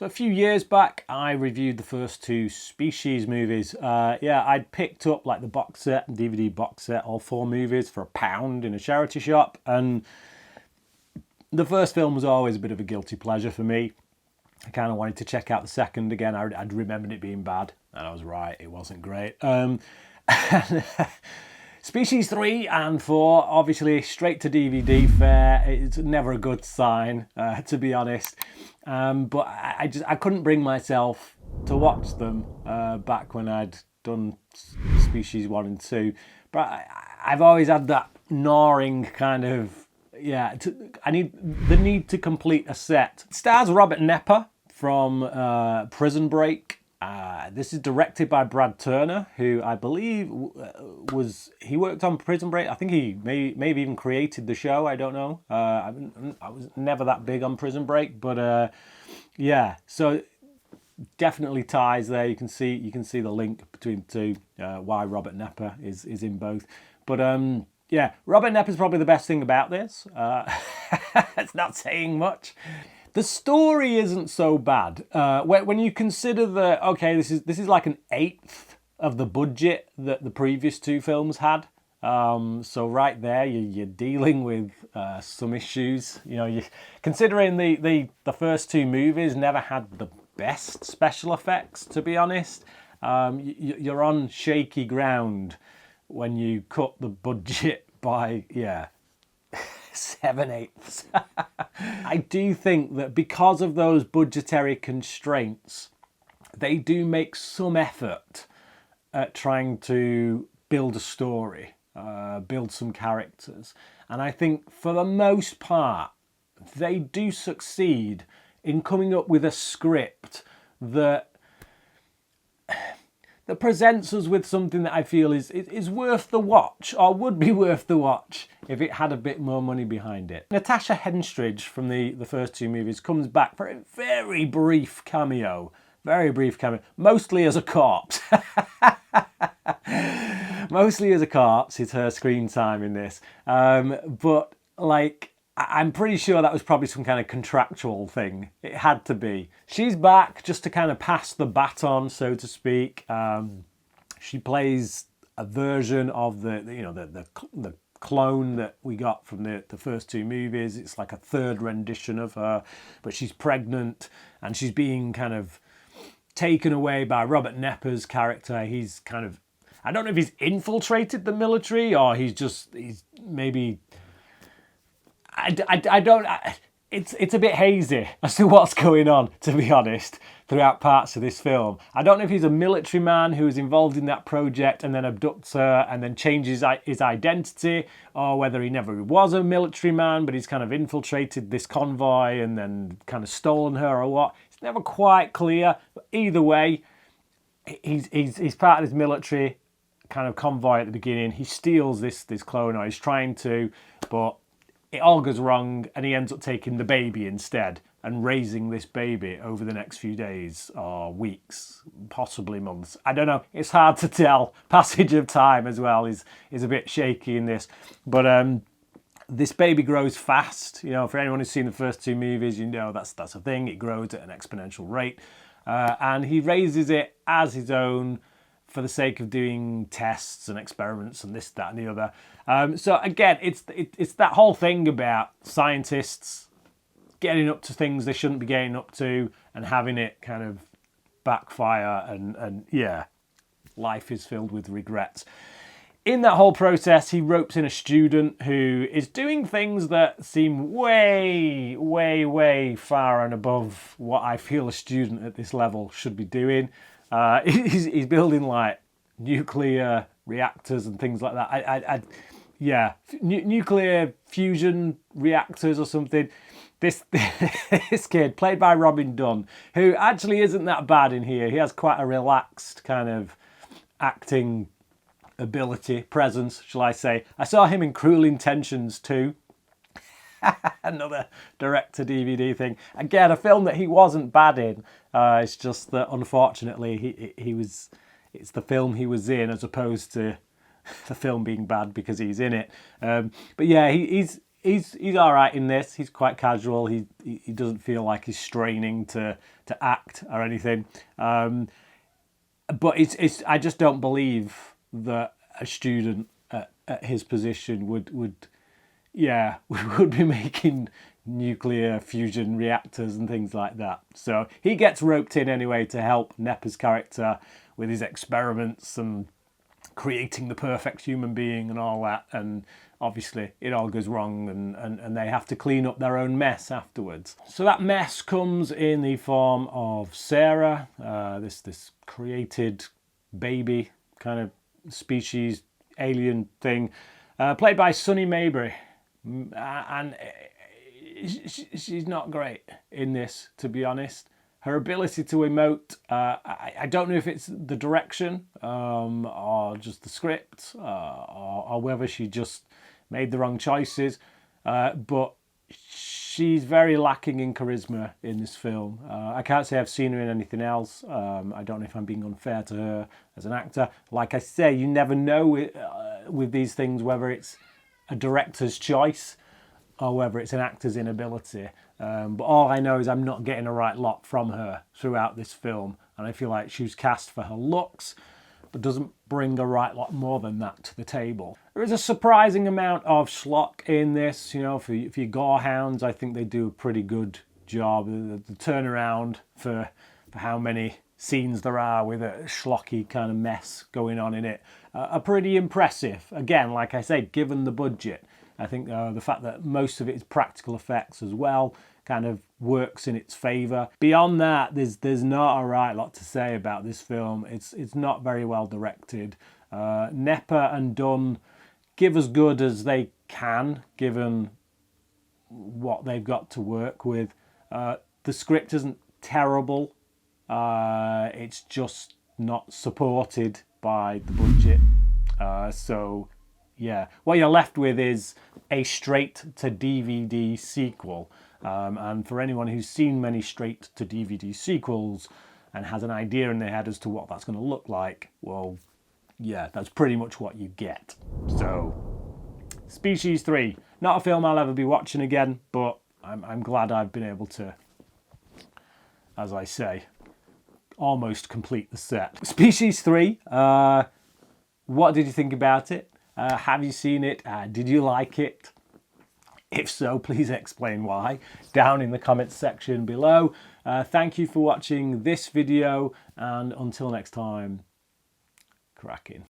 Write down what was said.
So a few years back, I reviewed the first two Species movies. I'd picked up like the box set and DVD box set, all four movies for £1 in a charity shop. And the first film was always a bit of a guilty pleasure for me. I kind of wanted to check out the second again. I'd remembered it being bad, and I was right, it wasn't great. Species 3 and 4, obviously straight to DVD fare. It's never a good sign, to be honest. But I couldn't bring myself to watch them back when I'd done Species 1 and 2. But I've always had that gnawing kind of, I need the need to complete a set. It stars Robert Knepper from Prison Break. This is directed by Brad Turner, who I believe he worked on Prison Break. I think he maybe even created the show. I don't know. I was never that big on Prison Break, but so definitely ties there. You can see the link between the two. Why Robert Knepper is in both, but Robert Knepper's probably the best thing about this. It's not saying much. The story isn't so bad when you consider that. Okay, this is like an eighth of the budget that the previous two films had. So right there, you're dealing with some issues. You know, considering the first two movies never had the best special effects, to be honest. You're on shaky ground when you cut the budget by 7/8. I do think that because of those budgetary constraints, they do make some effort at trying to build a story, build some characters. And I think for the most part, they do succeed in coming up with a script that presents us with something that I feel is worth the watch, or would be worth the watch if it had a bit more money behind it. Natasha Henstridge from the first two movies comes back for a very brief cameo, mostly as a corpse. Mostly as a corpse is her screen time in this. But like, I'm pretty sure that was probably some kind of contractual thing. It had to be. She's back just to kind of pass the baton, so to speak. She plays a version of the clone that we got from the first two movies. It's like a third rendition of her, but she's pregnant and she's being kind of taken away by Robert Knepper's character. He's kind of, I don't know if he's infiltrated the military or he's maybe... I don't. It's a bit hazy as to what's going on, to be honest, throughout parts of this film. I don't know if he's a military man who is involved in that project and then abducts her and then changes his identity, or whether he never was a military man but he's kind of infiltrated this convoy and then kind of stolen her, or what. It's never quite clear. But either way, he's part of this military kind of convoy at the beginning. He steals this clone, or he's trying to, but it all goes wrong and he ends up taking the baby instead and raising this baby over the next few days or weeks, possibly months. I don't know. It's hard to tell. Passage of time as well is a bit shaky in this. But this baby grows fast. You know, for anyone who's seen the first two movies, you know that's a thing. It grows at an exponential rate. And he raises it as his own for the sake of doing tests and experiments and this, that, and the other. So again, it's that whole thing about scientists getting up to things they shouldn't be getting up to and having it kind of backfire, and life is filled with regrets. In that whole process, he ropes in a student who is doing things that seem way, way, way far and above what I feel a student at this level should be doing. He's building like nuclear reactors and things like that. Nuclear fusion reactors or something. This kid, played by Dunne, who actually isn't that bad in here. He has quite a relaxed kind of acting ability, presence, shall I say. I saw him in Cruel Intentions too. Another direct-to-DVD thing. Again, a film that he wasn't bad in. It's just that, unfortunately, it's the film he was in as opposed to the film being bad because he's in it. But yeah, he's he's all right in this. He's quite casual. He doesn't feel like he's straining to act or anything. But I just don't believe that a student at his position would be making nuclear fusion reactors and things like that. So he gets roped in anyway to help Knepper's character with his experiments and creating the perfect human being and all that. And obviously it all goes wrong and they have to clean up their own mess afterwards. So that mess comes in the form of Sarah, this created baby kind of species alien thing, played by Sunny Mabry. And she's not great in this, to be honest. Her ability to emote, I don't know if it's the direction or just the script or whether she just made the wrong choices, but she's very lacking in charisma in this film. I can't say I've seen her in anything else. I don't know if I'm being unfair to her as an actor. Like I say, you never know with these things whether it's a director's choice or whether it's an actor's inability. But all I know is I'm not getting a right lot from her throughout this film, and I feel like she was cast for her looks, but doesn't bring a right lot more than that to the table. There is a surprising amount of schlock in this, you know, for your gorehounds. I think they do a pretty good job. The turnaround for how many scenes there are with a schlocky kind of mess going on in it are pretty impressive. Again, like I say, given the budget, I think the fact that most of it is practical effects as well kind of works in its favour. Beyond that, there's not a right lot to say about this film. It's not very well directed. Knepper and Dunne give as good as they can, given what they've got to work with. The script isn't terrible. It's just not supported by the budget. So yeah, what you're left with is a straight-to-DVD sequel. And for anyone who's seen many straight-to-DVD sequels and has an idea in their head as to what that's going to look like, well, yeah, that's pretty much what you get. So, Species 3. Not a film I'll ever be watching again, but I'm glad I've been able to, as I say, almost complete the set. Species 3, what did you think about it? Have you seen it? Did you like it? If so, please explain why down in the comments section below. Thank you for watching this video, and until next time, cracking.